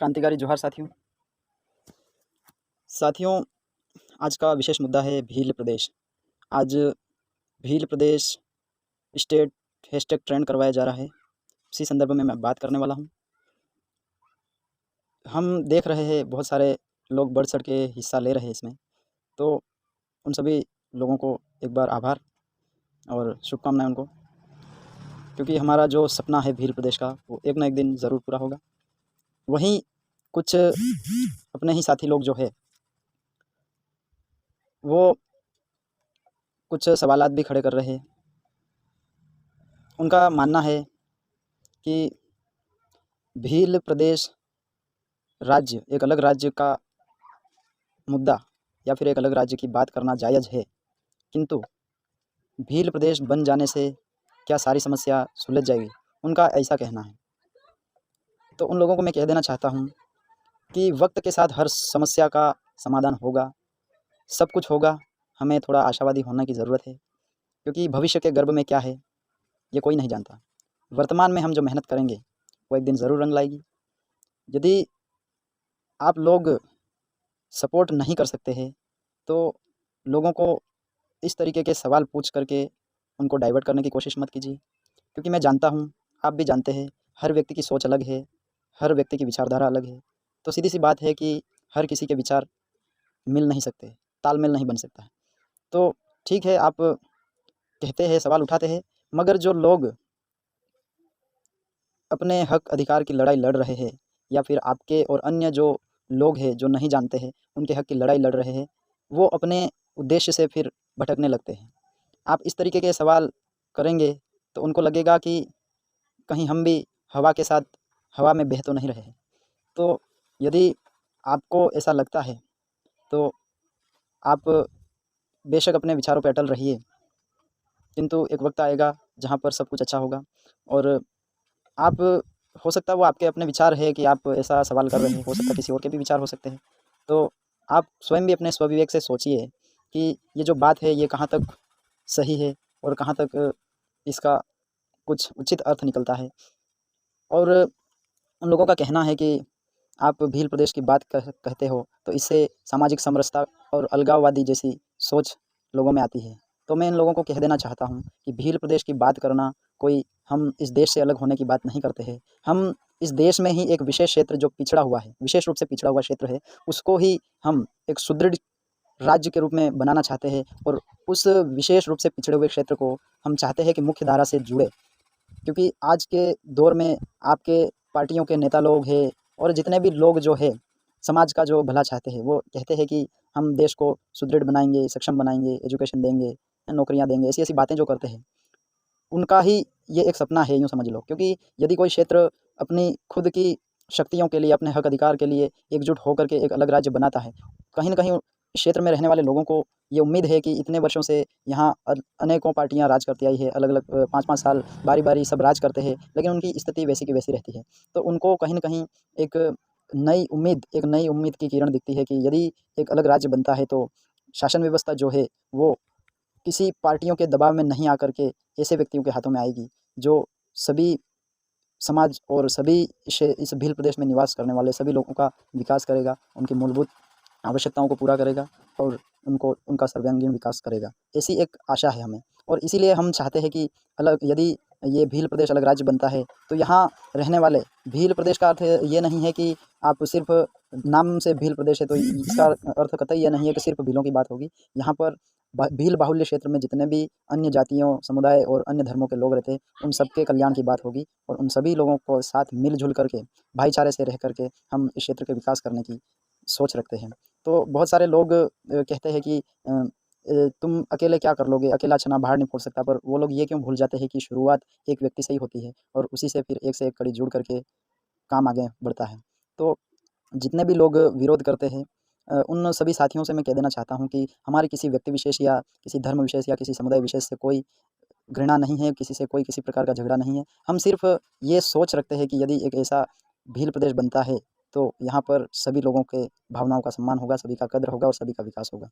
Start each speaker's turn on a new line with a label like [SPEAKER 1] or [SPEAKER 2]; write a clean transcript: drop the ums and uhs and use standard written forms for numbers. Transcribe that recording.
[SPEAKER 1] क्रांतिकारी जोहार साथियों। आज का विशेष मुद्दा है भील प्रदेश। आज भील प्रदेश स्टेट हैशटैग ट्रेंड करवाया जा रहा है। इसी संदर्भ में मैं बात करने वाला हूं। हम देख रहे हैं बहुत सारे लोग बढ़ चढ़ के हिस्सा ले रहे हैं इसमें, तो उन सभी लोगों को एक बार आभार और शुभकामनाएं उनको, क्योंकि हमारा जो सपना है भील प्रदेश का वो एक ना एक दिन ज़रूर पूरा होगा। वहीं कुछ अपने ही साथी लोग जो है वो कुछ सवालात भी खड़े कर रहे हैं। उनका मानना है कि भील प्रदेश राज्य एक अलग राज्य का मुद्दा या फिर एक अलग राज्य की बात करना जायज़ है, किंतु भील प्रदेश बन जाने से क्या सारी समस्या सुलझ जाएगी, उनका ऐसा कहना है। तो उन लोगों को मैं कह देना चाहता हूँ कि वक्त के साथ हर समस्या का समाधान होगा, सब कुछ होगा। हमें थोड़ा आशावादी होने की ज़रूरत है, क्योंकि भविष्य के गर्भ में क्या है ये कोई नहीं जानता। वर्तमान में हम जो मेहनत करेंगे वो एक दिन ज़रूर रंग लाएगी। यदि आप लोग सपोर्ट नहीं कर सकते हैं तो लोगों को इस तरीके के सवाल पूछ करके उनको डाइवर्ट करने की कोशिश मत कीजिए, क्योंकि मैं जानता हूँ, आप भी जानते हैं, हर व्यक्ति की सोच अलग है, हर व्यक्ति की विचारधारा अलग है। तो सीधी सी बात है कि हर किसी के विचार मिल नहीं सकते, तालमेल नहीं बन सकता है। तो ठीक है, आप कहते हैं, सवाल उठाते हैं, मगर जो लोग अपने हक अधिकार की लड़ाई लड़ रहे हैं या फिर आपके और अन्य जो लोग हैं जो नहीं जानते हैं उनके हक की लड़ाई लड़ रहे हैं, वो अपने उद्देश्य से फिर भटकने लगते हैं। आप इस तरीके के सवाल करेंगे तो उनको लगेगा कि कहीं हम भी हवा के साथ हवा में बह तो नहीं रहे हैं। तो यदि आपको ऐसा लगता है तो आप बेशक अपने विचारों पर अटल रहिए, किंतु एक वक्त आएगा जहाँ पर सब कुछ अच्छा होगा। और आप, हो सकता है वो आपके अपने विचार है कि आप ऐसा सवाल कर रहे हैं, हो सकता है किसी और के भी विचार हो सकते हैं। तो आप स्वयं भी अपने स्वविवेक से सोचिए कि ये जो बात है ये कहाँ तक सही है और कहाँ तक इसका कुछ उचित अर्थ निकलता है। और उन लोगों का कहना है कि आप भील प्रदेश की बात कहते हो तो इससे सामाजिक समरसता और अलगाववादी जैसी सोच लोगों में आती है। तो मैं इन लोगों को कह देना चाहता हूँ कि भील प्रदेश की बात करना कोई, हम इस देश से अलग होने की बात नहीं करते हैं। हम इस देश में ही एक विशेष क्षेत्र जो पिछड़ा हुआ है, विशेष रूप से पिछड़ा हुआ क्षेत्र है, उसको ही हम एक सुदृढ़ राज्य के रूप में बनाना चाहते हैं। और उस विशेष रूप से पिछड़े हुए क्षेत्र को हम चाहते हैं कि मुख्य धारा से जुड़े, क्योंकि आज के दौर में आपके पार्टियों के नेता लोग हैं और जितने भी लोग जो है समाज का जो भला चाहते हैं, वो कहते हैं कि हम देश को सुदृढ़ बनाएंगे, सक्षम बनाएंगे, एजुकेशन देंगे, नौकरियां देंगे, ऐसी ऐसी बातें जो करते हैं, उनका ही ये एक सपना है, यूँ समझ लो। क्योंकि यदि कोई क्षेत्र अपनी खुद की शक्तियों के लिए, अपने हक अधिकार के लिए एकजुट होकर के एक अलग राज्य बनाता है, कहीं न कहीं क्षेत्र में रहने वाले लोगों को ये उम्मीद है कि इतने वर्षों से यहाँ अनेकों पार्टियाँ राज करती आई है, अलग-अलग 5-5 साल बारी-बारी सब राज करते हैं, लेकिन उनकी स्थिति वैसी की वैसी रहती है। तो उनको कहीं न कहीं एक नई उम्मीद की किरण दिखती है कि यदि एक अलग राज्य बनता है तो शासन व्यवस्था जो है वो किसी पार्टियों के दबाव में नहीं आकर के ऐसे व्यक्तियों के हाथों में आएगी जो सभी समाज और सभी इस भील प्रदेश में निवास करने वाले सभी लोगों का विकास करेगा, उनकी मूलभूत आवश्यकताओं को पूरा करेगा और उनको उनका सर्वांगीण विकास करेगा। ऐसी एक आशा है हमें, और इसीलिए हम चाहते हैं कि यदि ये भील प्रदेश अलग राज्य बनता है तो यहाँ रहने वाले, भील प्रदेश का अर्थ ये नहीं है कि आप सिर्फ नाम से भील प्रदेश है तो इसका अर्थ कतई ये नहीं है कि सिर्फ भीलों की बात होगी। यहाँ पर भील बाहुल्य क्षेत्र में जितने भी अन्य जातियों, समुदाय और अन्य धर्मों के लोग रहते हैं, उन सबके कल्याण की बात होगी और उन सभी लोगों को साथ मिलजुल करके, भाईचारे से रह करके हम इस क्षेत्र के विकास करने की सोच रखते हैं। तो बहुत सारे लोग कहते हैं कि तुम अकेले क्या कर लोगे, अकेला चना बाहर नहीं फोड़ सकता। पर वो लोग ये क्यों भूल जाते हैं कि शुरुआत एक व्यक्ति से ही होती है और उसी से फिर एक से एक कड़ी जुड़ करके काम आगे बढ़ता है। तो जितने भी लोग विरोध करते हैं, उन सभी साथियों से मैं कह देना चाहता हूँ कि हमारे किसी व्यक्ति विशेष या किसी धर्म विशेष या किसी समुदाय विशेष से कोई घृणा नहीं है, किसी से कोई किसी प्रकार का झगड़ा नहीं है। हम सिर्फ ये सोच रखते हैं कि यदि एक ऐसा भील प्रदेश बनता है तो यहाँ पर सभी लोगों के भावनाओं का सम्मान होगा, सभी का कद्र होगा और सभी का विकास होगा।